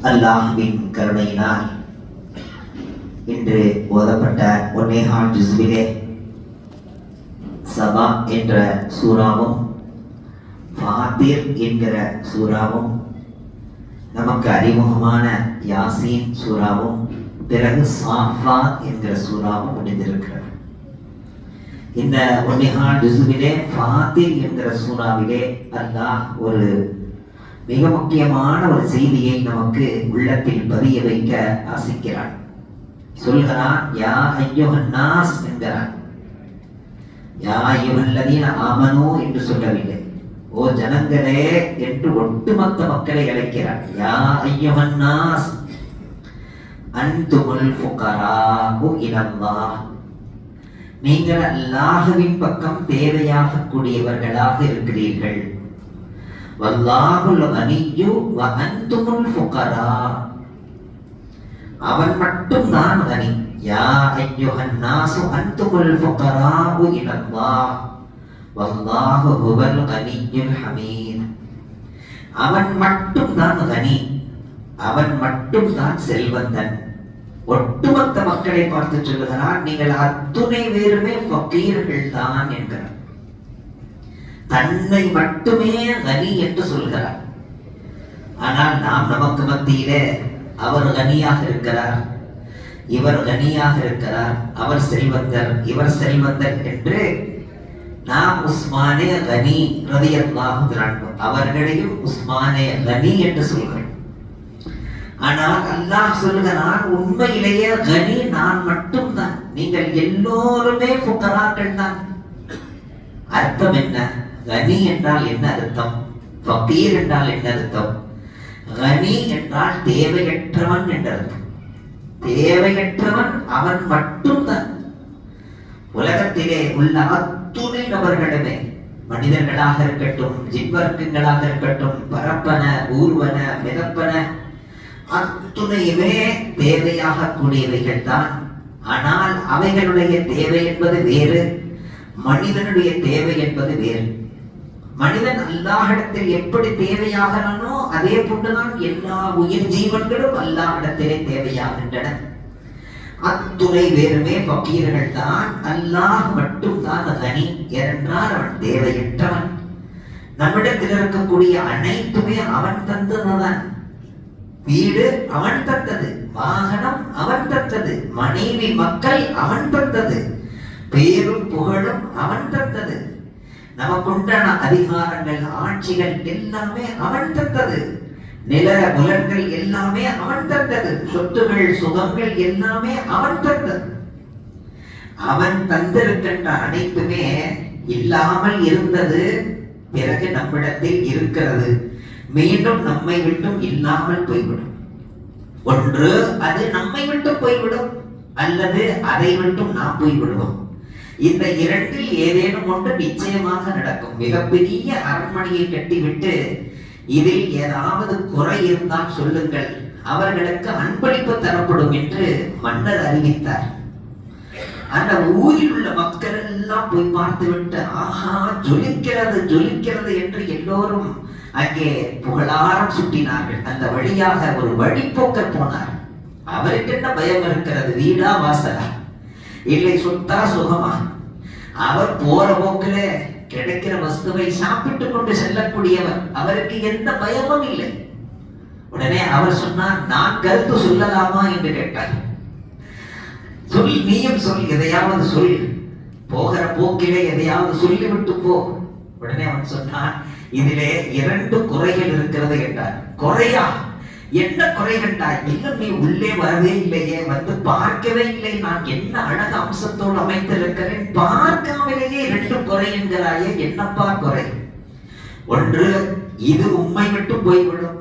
அல்லாஹ்வின் கருணையினால் இன்று ஓதப்பட்ட ஒன்னேகால் ஜுஸ்விலே சபா என்ற சூறாவும் ஃபாத்திர் என்கிற சூறாவும் நமக்கு அறிமுகமான யாசீன் சூறாவும் பிறகு சாஃபாத் என்கிற சூறாவும் முடிந்திருக்கிறது. இந்த ஒன்னேகால் ஜுஸ்விலே ஃபாத்திர் என்கிற சூறாவிலே அல்லாஹ் ஒரு மிக முக்கியமான ஒரு செய்தியை நமக்கு உள்ளத்தில் பதிய வைக்க ஆசிக்கிறான். சொல்கிறான், யா அய்யுஹன் நாஸ் என்கிறான். யா அய்யுஹல்லதீன ஆமனூ என்று சொல்லவில்லை, ஓ ஜனங்களே என்று ஒட்டுமொத்த மக்களை அழைக்கிறான். யா அய்யுஹன் நாஸ் அன்துமுல் ஃபுகராஉ இலல்லாஹ், நீங்கள் அல்லாஹ்வின் பக்கம் தேவையாக கூடியவர்களாக இருக்கிறீர்கள். வல்லாஹுல் கனிய்யு வ அன்துமுல் ஃபுகரா, அவன் மட்டும் தான் கனி. யா அய்யுஹன் நாஸு அன்துமுல் ஃபுகராஉ இலல்லாஹ் வல்லாஹு ஹுவல் கனிய்யுல் ஹமீத். அவன் மட்டும் தான் கனி, அவன் மட்டும் தான் செல்வந்தன். ஒட்டுமொத்த மக்களை பார்த்து சொல்லுகிறான், நீங்கள் அத்துணை பேருமே ஃபகீர்கள் தான் என்கிறார். தன்னை மட்டுமே கனி என்று சொல்கிறார். ஆனால் நாம் நமக்கு மத்தியிலே அவர் கனியாக இருக்கிறார், இவர் கனியாக இருக்கிறார், அவர் செல்வந்தர், இவர் செல்வந்தர் என்று நாம் உஸ்மானே கனி ரலியல்லாஹு அன்ஹு அவர்களையும் உஸ்மானே கனி என்று சொல்கிறோம். ஆனால் அல்லாஹ் சொல்கிறான், உண்மையிலேயே கனி நான் மட்டும்தான், நீங்கள் எல்லோருமே ஃபுகராக்கள் தான். அர்த்தம் என்ன? கனி என்றால் என்ன அர்த்தம்? ஃபகீர் என்றால் என்ன அர்த்தம்? கனி என்றால் தேவையற்றவன் என்ற அர்த்தம். தேவையற்றவன் அவன் மட்டும்தான். உலகத்திலே உள்ள அத்துணை நபர்களுமே, மனிதர்களாக இருக்கட்டும், ஜின்வர்க்கங்களாக இருக்கட்டும், பரப்பன ஊர்வன மிதப்பன, அத்துணையுமே தேவையாக கூடியவைகள் தான். ஆனால் அவைகளுடைய தேவை என்பது வேறு, மனிதனுடைய தேவை என்பது வேறு. மனிதன் அல்லாஹ்விடத்தில் எப்படி தேவையாகிறானோ அதே போன்றுதான் எல்லா உயிர் ஜீவன்களும் அல்லாஹ்விடத்திலே தேவையாகின்றன. அத்துணை வேறுமே ஃபகீர்கள் தான், அல்லாஹ் மட்டும் தான் கனி. ஏனென்றால் அவன் தேவையற்றவன். நம்மிடத்தில் இருக்கக்கூடிய அனைத்துமே அவன் தந்ததுதான். வீடு அவன் தந்தது, வாகனம் அவன் தந்தது, மனைவி மக்கள் அவன் தந்தது, பேரும் புகழும் அவன் தந்தது, நமக்குண்டான அதிகாரங்கள் ஆட்சிகள் எல்லாமே அவன் தந்தது, நில புலன்கள் எல்லாமே அவன் தந்தது, சொத்துகள் சுகங்கள் எல்லாமே அவன் தந்தது. அவன் தந்திருக்கின்ற அனைத்துமே இல்லாமல் இருந்தது, பிறகு நம்மிடத்தில் இருக்கிறது, மீண்டும் நம்மை விட்டும் இல்லாமல் போய்விடும். ஒன்று அது நம்மை விட்டு போய்விடும், அல்லது அதை விட்டும் நாம் போய்விடுவோம். இந்த இரண்டில் ஏதேனும் ஒன்று நிச்சயமாக நடக்கும். மிகப்பெரிய அரண்மனையை கட்டிவிட்டு இதில் ஏதாவது குறை இருந்தால் சொல்லுங்கள், அவர்களுக்கு அன்பளிப்பு தரப்படும் என்று மன்னர் அறிவித்தார். அந்த ஊரில் உள்ள மக்கள் எல்லாம் போய் பார்த்துவிட்டு, ஆஹா ஜொலிக்கிறது ஜொலிக்கிறது என்று எல்லோரும் அங்கே புகழாரம் சுட்டினார்கள். அந்த வழியாக ஒரு வழிப்போக்கர் போனார். அவருக்கு என்ன பயம் இருக்கிறது? வீடா வாசலா, இல்லை சொத்தா சுகமா? அவர் போற போக்கில கிடைக்கிற வஸ்துவை சாப்பிட்டு கொண்டு செல்லக்கூடியவர், அவருக்கு எந்த பயமும் இல்லை. உடனே அவர் சொன்னார், நான் கருத்து சொல்லலாமா என்று கேட்டார். சொல், நீயும் சொல், எதையாவது சொல், போகிற போக்கிலே எதையாவது சொல்லிவிட்டு போ. உடனே அவன் சொன்னான், இதிலே 2 குறைகள் இருக்கிறது என்றார். குறையா? என்ன குறை கண்டாய்? இன்னும் நீ உள்ளே வரவே இல்லையே, வந்து பார்க்கவே இல்லை, நான் என்ன அழகு அம்சத்தோடு அமைத்திருக்கிறேன், பார்க்காமலேயே 2 குறை என்கிறாயே, என்னப்பா குறை? ஒன்று, இது உம்மை விட்டு போய்விடும்,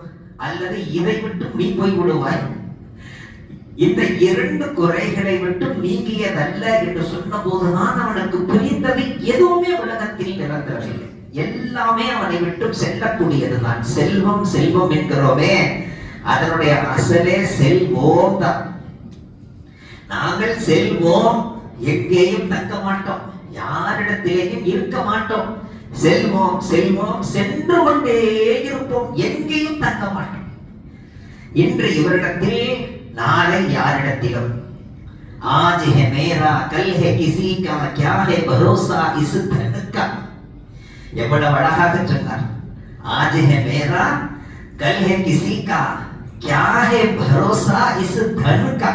அல்லது இதை விட்டு நீ போய்விடுவாய். இந்த 2 குறைகளை விட்டு நீங்கியதல்ல என்று சொன்ன போதுதான் அவனுக்கு புரிந்தது, எதுவுமே உலகத்தில் நிரந்தரமில்லை, எல்லாமே அவனை விட்டு செல்லக்கூடியதுதான். செல்வம் செல்வம் என்கிறோமே, அதனுடைய அசலே செல்வோம் தான். நாங்கள் செல்வோம், எங்கேயும் தங்க மாட்டோம், யாரிடத்திலேயும் இருக்க மாட்டோம். செல்வோம் செல்வோம் சென்று கொண்டே இருப்போம், எங்கேயும் தங்க மாட்டோம். இன்று இவரிடத்தில் நாளை யாரிடத்திலும் आज है मेरा कल है किसी का क्या है भरोसा इस धन का எவ்வளவு அழகாக சொன்னார். आज है मेरा कल है किसी का क्या है भरोसा इस धन का.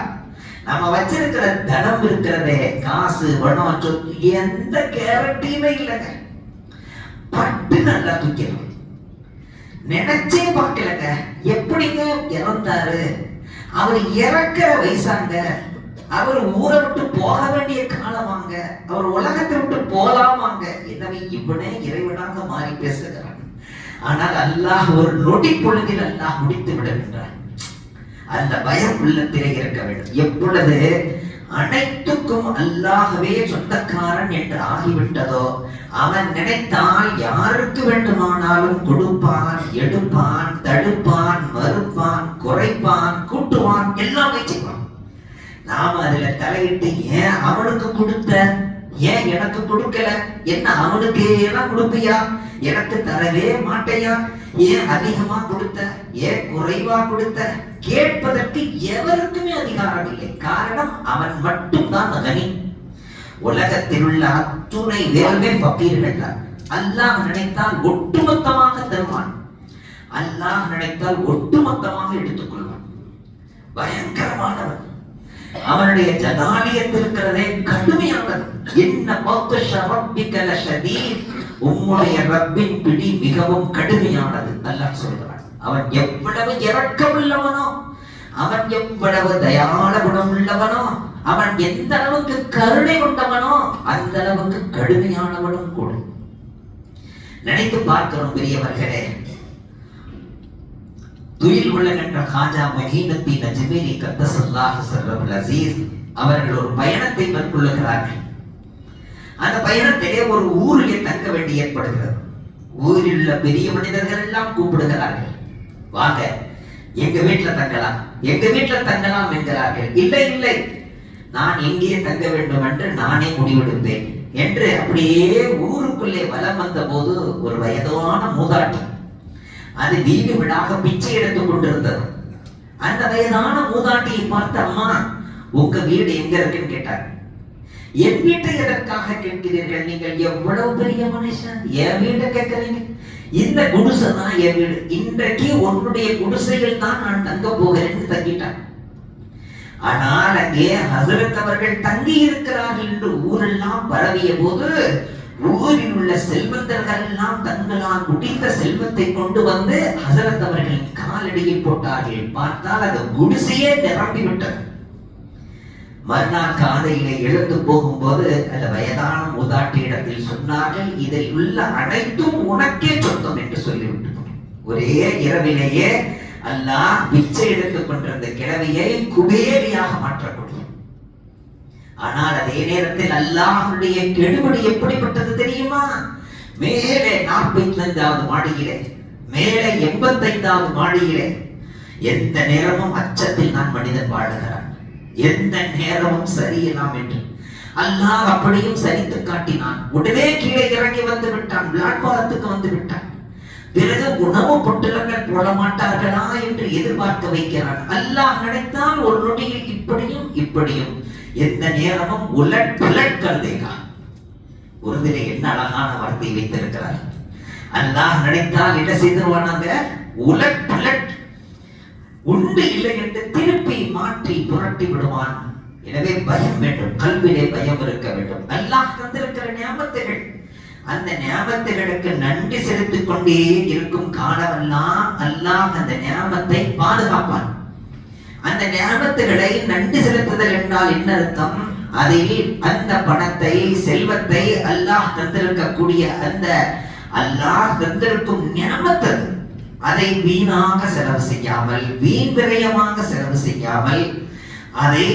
நம்ம வச்சிருக்கிற தனம் இருக்கிறதே, காசு பணம் சொத்து, எந்த கேரண்டியுமே இல்லைங்க. பட்டு நல்லா தூக்கிறோம். நினைச்சே பார்க்கலங்க. எப்படிங்க இறந்தாரு? அவர் இறக்கிற வயசாங்க. அவர் ஊரை விட்டு போக வேண்டிய காலமாங்க. அவர் உலகத்தை விட்டு போலாமாங்க. எனவே இவனே இறைவனாக மாறி பேசுகிறான். ஆனால் அல்லாஹ் ஒரு நொடி பொழுதில் அல்லாஹ் முடித்து விடுகின்றான். அந்த பயம் உள்ளத்திலே இருக்க வேண்டும். எப்பொழுது அனைத்துக்கும் அல்லாஹ்வே சொந்தக்காரன் என்று ஆகிவிட்டதோ, அவன் நினைத்தால் யாருக்கு வேண்டுமானாலும் கொடுப்பான், எடுப்பான், தடுப்பான், மறுப்பான், குறைப்பான், கூட்டுவான், எல்லாமே செய்வான். நாம அதுல தலையிட்டு ஏன் அவனுக்கு கொடுத்த, ஏன் எனக்கு கொடுக்கல, என்ன அவனுக்கு எல்லாம் கொடுப்பியா, எனக்கு தரவே மாட்டையா, ஏன் அதிகமா கொடுத்த, ஏன் குறைவா கொடுத்த, கேட்பதற்கு எவருக்குமே அதிகாரம் இல்லை. காரணம் அவன் மட்டும்தான் கனி. உலகத்தில் உள்ள அத்துணை வேறுமே பக்கீர்கள் தான். அல்லாஹ் நினைத்தால் ஒட்டுமொத்தமாக தருவான். அல்லாஹ் நினைத்தால் ஒட்டுமொத்தமாக எடுத்துக்கொள்வான். பயங்கரமானவன். அவனுடைய ஜனாலியத்தில் இருக்கிறதே கடுமையானது. என்ன பௌத்தஷ ரப்பிக லஷதீத், உம்முடைய ரப்பின் பிடி மிகவும் கடுமையானது. அல்லாஹ் சொல்கிறான். அவன் எவ்வளவு இரக்கமுள்ளவனோ, அவன் எவ்வளவு தயாள குணம் உள்ளவனோ, அவன் எந்த அளவுக்கு கருணை கொண்டவனோ அந்த அளவுக்கு கடுமையானவனும் கூட. நினைத்து பார்க்கிறோம் பெரியவர்களே. துயில் உலகென்ற காஜா மஹீனுத்தீன் அஜ்மீரி கத்தஸல்லாஹு ஸர்ரல் அஸீஸ் அவர்கள் ஒரு பயணத்தை மேற்கொள்ளுகிறார்கள். அந்த பயணத்திலே ஒரு ஊரிலே தங்க வேண்டி ஏற்படுகிறது. ஊரில் உள்ள பெரிய மனிதர்கள் எல்லாம் கூப்பிடுகிறார்கள், வாங்க எங்க வீட்டுல தங்கலாம், எங்க வீட்டுல தங்கலாம் என்கிறார்கள். இல்லை இல்லை, நான் எங்கே தங்க வேண்டும் என்று நானே முடிவெடுப்பேன் என்று அப்படியே ஊருக்குள்ளே வலம் வந்த போது ஒரு வயதான மூதாட்டி அது வீடு வீடாக பிச்சை எடுத்துக் கொண்டிருந்தது. அந்த வயதான மூதாட்டியை பார்த்து, அம்மா உங்க வீடு எங்க இருக்குன்னு கேட்டார். என் வீட்டை எதற்காக கேட்கிறீர்கள்? நீங்கள் எவ்வளவு பெரிய மனுஷன், என் வீட்டை கேட்கிறீங்க? இந்த குடிசை தான் என் வீடு. இன்றைக்கு உன்னுடைய குடிசையில் தான் நான் தங்க போகிறேன்னு தங்கிட்டான். ஆனால் அங்கே ஹஸரத் அவர்கள் தங்கி இருக்கிறார்கள் என்று ஊரெல்லாம் பரவிய போது ஊரில் உள்ள செல்வந்தர்கள் எல்லாம் தங்களால் முடிந்த செல்வத்தை கொண்டு வந்து ஹஸரத் அவர்களின் காலடியில் போட்டார்கள். பார்த்தால் அந்த குடிசையே நிரம்பி விட்டது. மறுநாள் காலையிலே எழுந்து போகும்போது அந்த வயதான மூதாட்டியிடத்தில் சொன்னார்கள், இதில் உள்ள அனைத்தும் உனக்கே சொந்தம் என்று சொல்லிவிட்டு ஒரே இரவிலேயே அல்லாஹ் பிச்சை எடுத்துக் கொண்டிருந்த கிழவியை குபேரியாக மாற்றக்கூடிய. ஆனால் அதே நேரத்தில் அல்லாஹ்வுடைய கெடுபிடி எப்படிப்பட்டது தெரியுமா? மேலே 45வது மாடியிலே, மேலே 85வது மாடியிலே எந்த நேரமும் அச்சத்தில் நான் மனிதன் வாழுகிறான், எந்த நேரமும் சரியில்லாம் என்று அல்லாஹ் அப்படியும் சரித்து காட்டினான். உடனே கீழே இறங்கி வந்து விட்டான், பிளாட்பாரத்துக்கு வந்து விட்டான். பிறகு உணவு பொட்டலங்கள் போட மாட்டார்களா என்று எதிர்பார்க்க வைக்கிறான். அல்லாஹ் நினைத்தால் ஒரு நொடியில் இப்படியும் இப்படியும் எந்த நேரமும் உலட் புலட் கருதேகா. உருதிலே என்ன அழகான வார்த்தை வைத்திருக்கிறார். அல்லாஹ் நினைத்தால் என்ன செய்திருவானாங்க? உலட் புலட், உண்டு இல்லை என்று திருப்பி மாற்றி புரட்டி விடுவான். எனவே பயம் வேண்டும், கல்விலே பயம் இருக்க வேண்டும். அல்லாஹ் தந்திருக்கிற நியாமத்துகள், அந்த நியாமத்துகளுக்கு நன்றி செலுத்திக் கொண்டே இருக்கும் காலமெல்லாம் அல்லாஹ் அந்த நியாமத்தை பாதுகாப்பான். அந்த நியாமத்துகளை நன்றி செலுத்துதல் என்றால் என்ன அர்த்தம்? அதில் அந்த பணத்தை, செல்வத்தை, அல்லாஹ் தந்திருக்கக்கூடிய அந்த அல்லாஹ் தந்திருக்கும் நியாமத்தை அதை வீணாக செலவு செய்யாமல், வீண் விரயமாக செலவு செய்யாமல், அதை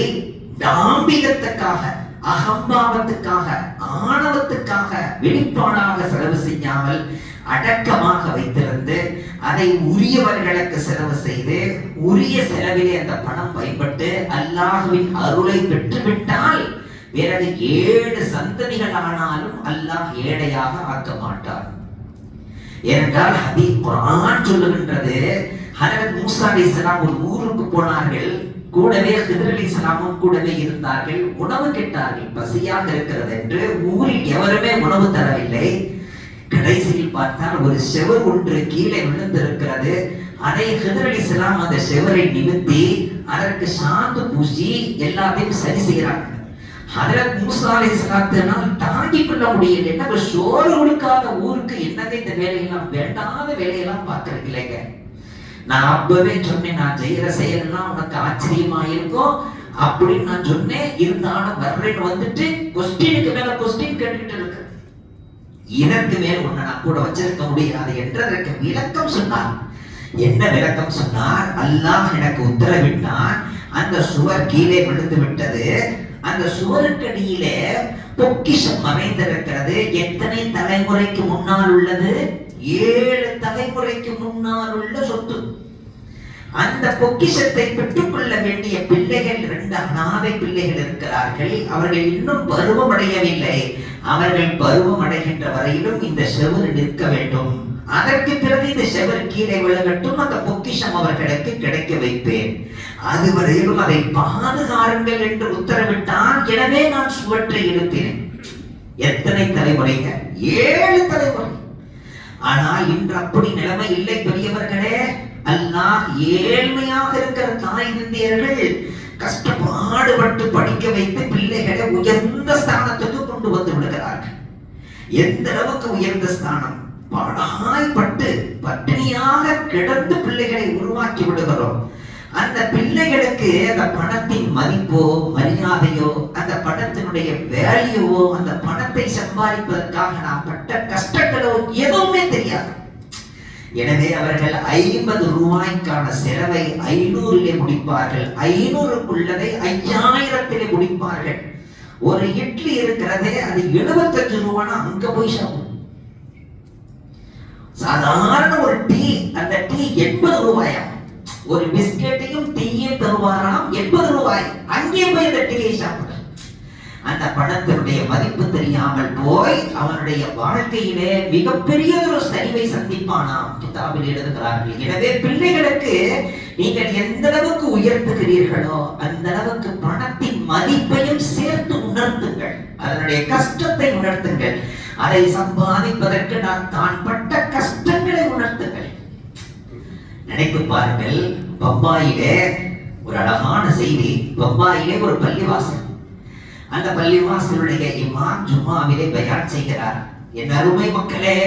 தாம்பிகத்துக்காக, அகம்பாவத்துக்காக, ஆணவத்துக்காக வெளிப்பாடாக செலவு செய்யாமல் அடக்கமாக வைத்திருந்து அதை உரியவர்களுக்கு செலவு செய்து உரிய செலவிலே அந்த பணம் பயன்பட்டு அல்லாஹ்வின் அருளை பெற்றுவிட்டால் பிறகு 7 சந்ததிகள் ஆனாலும் அல்லாஹ் ஏழையாக ஆக்க மாட்டார். ஏனென்றால் ஹதீஸ் குர்ஆன் சொல்லுகின்றது, ஹஜ்ரத் மூசா அலைஹிஸ்ஸலாம் ஒரு ஊருக்கு போனார்கள். கூடவே ஹித்ர் அலைஹிஸ்ஸலாமும் கூடவே இருந்தார்கள். உணவு கேட்டார்கள், பசியாக இருக்கிறது என்று. ஊரில் எவருமே உணவு தரவில்லை. கடைசியில் பார்த்தால் ஒரு செவர் ஒன்று கீழே விழுந்திருக்கிறது. அதை ஹித்ர் அலைஹிஸ்ஸலாம் அந்த செவரை நிமித்தி அதற்கு சாந்து பூசி எல்லாத்தையும் சரி செய்கிறாங்க. ஹஜ்ரத் மூசா அலைஹிஸ்ஸலாத்தினால் தாங்கிக் கொள்ள முடியல. என்ன சோறு கொடுக்காத ஊருக்கு என்னங்க இந்த வேலையெல்லாம், வேண்டாத வேலையெல்லாம் பார்க்கறது இல்லைங்க. நான் அப்பவே சொன்னேன், நான் செய்யற செயல்லாம் உனக்கு ஆச்சரியமா இருக்கும் அப்படின்னு நான் சொன்னேன். இருந்தாலும் வர்றேன்னு வந்துட்டு கொஸ்டினுக்கு மேல கொஸ்டின் கேட்டுக்கிட்டு இருக்கு. இதற்கு மேல் உன்னை நான் கூட வச்சிருக்க முடியாது என்றதற்கு விளக்கம் சொன்னார். என்ன விளக்கம் சொன்னார்? அல்லாஹ் எனக்கு உத்தரவிட்டான். அந்த சுவர் கீழே விழுந்து விட்டது. அந்த சுவருக்கடியிலே பொக்கிஷம் மறைந்திருக்கிறது. எத்தனை தலைமுறைக்கு முன்னால் உள்ளது? 7 தலைமுறைக்கு முன்னால் உள்ள சொத்து. அந்த பொக்கிஷத்தை பெற்றுக்கொள்ள வேண்டிய பிள்ளைகள் 2 அனாதை பிள்ளைகள் இருக்கிறார்கள். அவர்கள் இன்னும் பருவம் அடையவில்லை. அவர்கள் பருவம் அடைகின்ற வரையிலும் இந்த செவர் நிற்க வேண்டும். அதற்கு பிறகு இந்த செவர் கீழே விழகட்டும், அந்த பொக்கிஷம் அவர்களுக்கு கிடைக்க வைப்பேன். அதுவரையிலும் அதை பாதுகாருங்கள் என்று உத்தரவிட்டான். எனவே நான் சுவற்றை எழுப்பினேன். எத்தனை தலைமுறைங்க? 7 தலைமுறை. ஆனால் இன்று அப்படி நிலைமை இல்லை பெரியவர்களே. அல்லாஹ் ஏழ்மையாக இருக்கிற தாய் தந்தையர்கள் கஷ்டப்பாடுபட்டு படிக்க வைத்து பிள்ளைகளை உயர்ந்த ஸ்தானத்துக்கு கொண்டு வந்து விடுகிறார்கள். எந்த அளவுக்கு உயர்ந்த ஸ்தானம்? பாடாய்பட்டு பட்டினியாக கிடந்து பிள்ளைகளை உருவாக்கி விடுகிறோம். அந்த பிள்ளைகளுக்கு அந்த பணத்தின் மதிப்போ மரியாதையோ, அந்த பணத்தினுடைய வேல்யூவோ, அந்த பணத்தை சம்பாதிப்பதற்காக நாம் பட்ட கஷ்டங்களோ எதுவுமே தெரியாது. எனவே அவர்கள் 50 ரூபாய்க்கான செலவை 500 முடிப்பார்கள். 500க்குள்ளதை 5000 முடிப்பார்கள். ஒரு இட்லி இருக்கிறதே அது 75 ரூபானா அங்க போய் சாப்பிடும். சாதாரண ஒரு டீ, அந்த டீ 80 ரூபாயா. ஒரு பிஸ்கெட்டையும் டீயும் தருவாராம் 80 ரூபாய். அங்கே போய் அந்த டீயை சாப்பிட அந்த பணத்தினுடைய மதிப்பு தெரியாமல் போய் அவனுடைய வாழ்க்கையிலே மிகப்பெரிய ஒரு சரிவை சந்திப்பானாம். கிதாபில் எழுதுகிறார்கள். எனவே பிள்ளைகளுக்கு நீங்கள் எந்த அளவுக்கு உயர்த்துகிறீர்களோ அந்த அளவுக்கு பணத்தின் மதிப்பையும் சேர்த்து உணர்த்துங்கள். அதனுடைய கஷ்டத்தை உணர்த்துங்கள். அதை சம்பாதிப்பதற்கு நான் தான் பட்ட கஷ்டங்களை உணர்த்துங்கள். நினைத்து பாருங்கள், பம்பாயிலே ஒரு அழகான செய்தி. பம்பாயிலே ஒரு பள்ளிவாசல். அந்த பள்ளிவாசலுடைய இமாம் ஜும்மாவிலே பயான் செய்கிறார். என் அருமை மக்களே,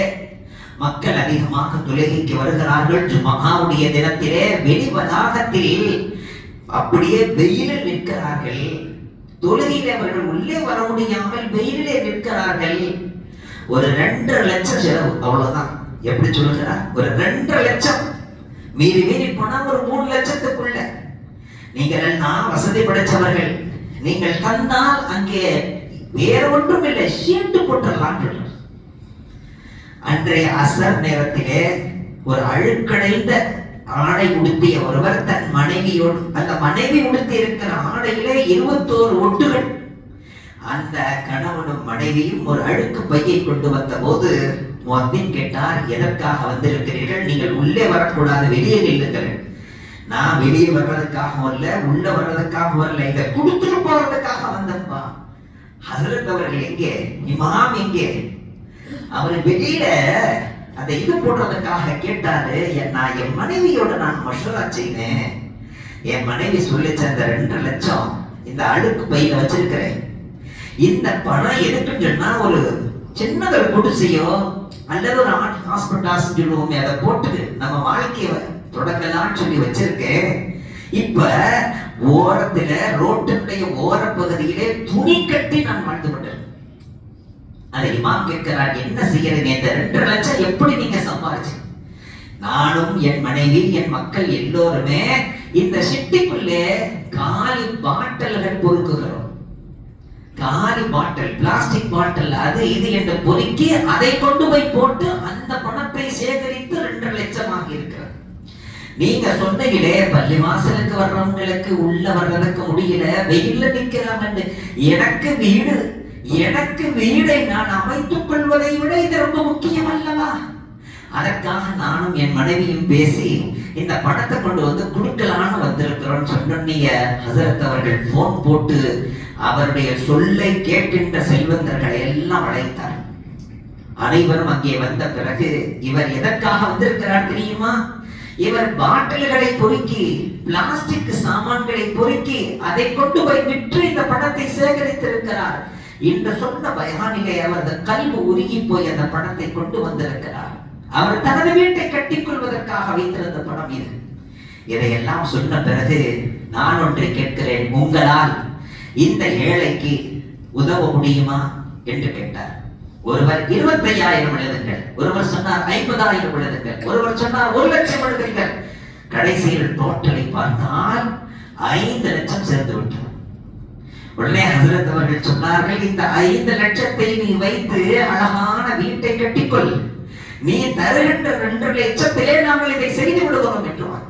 மக்கள் அதிகமாக தொழுகைக்கு வருகிறார்கள். ஜும்மாவுடைய தினத்திலே வெளி வளாகத்தில் அப்படியே வெயிலில் நிற்கிறார்கள். தொழுகையில் அவர்கள் உள்ளே வர முடியாமல் வெயிலிலே நிற்கிறார்கள். ஒரு 2.5 லட்சம் செலவு, அவ்வளவுதான். எப்படி சொல்லுகிறார்? ஒரு 2.5 லட்சம். மீறி போனா ஒரு 3 லட்சத்துக்குள்ள. நீங்கள் எல்லாம் வசதி படைச்சவர்கள். நீங்கள் தந்தால் அங்கே வேற ஒன்றும் இல்லை, ஷீட்டு போட்டுடலாம். அன்றைய அசர் நேரத்திலே ஒரு அழுக்கடைந்த ஆடை உடுத்திய ஒருவர் தன் மனைவியோடு, அந்த மனைவி உடுத்தி இருக்கிற ஆடையிலே 21 ஒட்டுகள். அந்த கணவனும் மனைவியும் ஒரு அழுக்கு பையை கொண்டு வந்த போது முஅத்தின் கேட்டார், எதற்காக வந்திருக்கிறீர்கள்? நீங்கள் உள்ளே வரக்கூடாது, வெளியே நில்லுங்கள். நான் வெளியே வர்றதுக்காக வரல, உள்ள வர்றதுக்காக வரல, இதை கொடுத்துட்டு போறதுக்காக வந்தப்பா. ஹஜ்ரத் அவர்கள் எங்கே? இமாம் எங்கே? அவர் வெளியில அதை இது போடுறதுக்காக கேட்டாரு. நான் என் மனைவியோட நான் மஷூரா செய்தேன். என் மனைவி சொல்லிச்ச அந்த 2.5 லட்சம் இந்த அழுக்கு பையில வச்சிருக்கிறேன். இந்த பணம் எதுக்குன்னு சொன்னா ஒரு சின்னதொரு குடிசையோ அல்லது ஒரு ஹாஸ்பிட்டல் சொல்லுவோமே, அதை போட்டு நம்ம வாழ்க்கைய தொடங்கலாம் சொல்லி வச்சிருக்கேன். இப்ப ஓரத்துல ரோட்டினுடைய ஓர பகுதியிலே துணி கட்டி நான் வாழ்ந்து கொண்டேன். அதை இமாம் கேட்கிறார், என்ன செய்யறீங்க? இந்த 2.5 லட்சம் எப்படி நீங்க சம்பாதிச்சு? நானும் என் மனைவி என் மக்கள் எல்லோருமே இந்த சிட்டிக்குள்ளே காலி பாட்டல்கள் பொறுக்குகிறோம். காலி பாட்டில், பிளாஸ்டிக் பாட்டில், அது இது என்று பொறுக்கி அதை கொண்டு போய் போட்டு அந்த பணத்தை சேகரித்து 2.5 லட்சமாக இருக்கிறது. நீங்க சொன்னீங்களே பள்ளி வாசலுக்கு வர்றவங்களுக்கு உள்ள வர்றதுக்கு முடியல, வெயில்ல நிக்கிறாங்க. எனக்கு வீடை நான் அமைத்துக் கொள்வதை விட இது ரொம்ப முக்கியம் அல்லவா? அதற்காக நானும் என் மனைவியும் பேசி இந்த பணத்தை கொண்டு வந்து கொடுக்கலான்னு வந்திருக்கிறோம் சொன்னிய ஹசரத் அவர்கள் போன் போட்டு அவருடைய சொல்லை கேட்கின்ற செல்வந்தர்களை எல்லாம் அழைத்தார். அனைவரும் அங்கே வந்த பிறகு இவர் எதற்காக வந்திருக்கிறார் தெரியுமா? இவர் பாட்டில்களை பொறுக்கி பிளாஸ்டிக் சாமான்களை பொறுக்கி அதை கொண்டு போய் விற்று இந்த பணத்தை சேகரித்திருக்கிறார். இந்த சொன்ன பயானிலே அவரது கல்வி உருகி போய் அந்த பணத்தை கொண்டு வந்திருக்கிறார். அவர் தனது வீட்டை கட்டிக் கொள்வதற்காக வைத்திருந்த பணம் இது. இதையெல்லாம் சொன்ன பிறகு நான் ஒன்றை கேட்கிறேன், உங்களால் இந்த ஏழைக்கு உதவ முடியுமா என்று கேட்டார். ஒருவர் 25,000 எழுதுங்கள், ஒருவர் சொன்னார் 50,000 எழுதுங்கள், ஒருவர் சொன்னார் 1,00,000 எழுதுங்கள். கடைசியில் டோட்டலை பார்த்தால் 5 லட்சம் சேர்ந்து விட்டது. உடனே ஹசரத் அவர்கள் சொன்னார்கள், இந்த 5 லட்சத்தை நீ வைத்து அழகான வீட்டை கட்டிக்கொள், நீ தருகின்ற 2 லட்சத்திலே நாங்கள் இதை செய்து விடுகிறோம் என்றார்.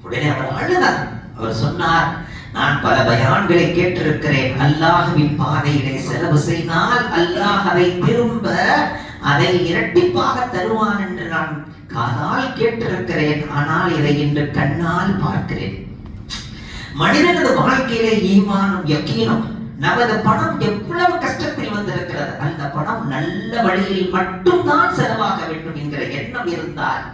உடனே அவர் அழுதார். அவர் சொன்னார், நான் பல பயான்களை கேட்டிருக்கிறேன், அல்லாஹ்வின் பாதையிலே செலவு செய்தால் அல்லாஹ் அதை திரும்ப அதை இரட்டிப்பாக தருவான் என்று நான் காதால் கேட்டிருக்கிறேன். ஆனால் இதை இன்று கண்ணால் பார்க்கிறேன். மனிதனது வாழ்க்கையிலே ஈமானும் யக்கீனும், நமது பணம் எவ்வளவு கஷ்டத்தில் வந்திருக்கிறது, அந்த பணம் நல்ல வழியில் மட்டும்தான் செலவாக வேண்டும் என்கிற எண்ணம் இருந்தால்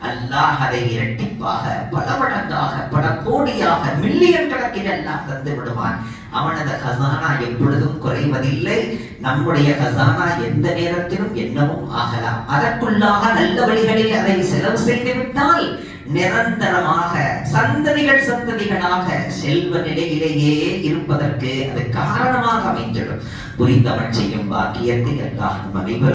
அல்லாஹ் அதை இரட்டிப்பாக, பல மடங்காக, பல கோடியாக, மில்லியன் கணக்கில் அல்லாஹ் தந்து விடுவான். அவனது கசானா எப்பொழுதும் குறைவதில்லை. நம்முடைய கசானா எந்த நேரத்திலும் என்னவும் ஆகலாம். அதற்குள்ளாக நல்ல வழிகளில் அதை செலவு செய்து விட்டால் நிரந்தரமாக சந்ததிகள் சந்ததிகளாக செல்வ நிலையிலேயே இருப்பதற்கு அது காரணமாக அமைந்திடும். புரிந்தவன் செய்யும் பாக்கியத்தை அல்லாஹ் அனைவரும்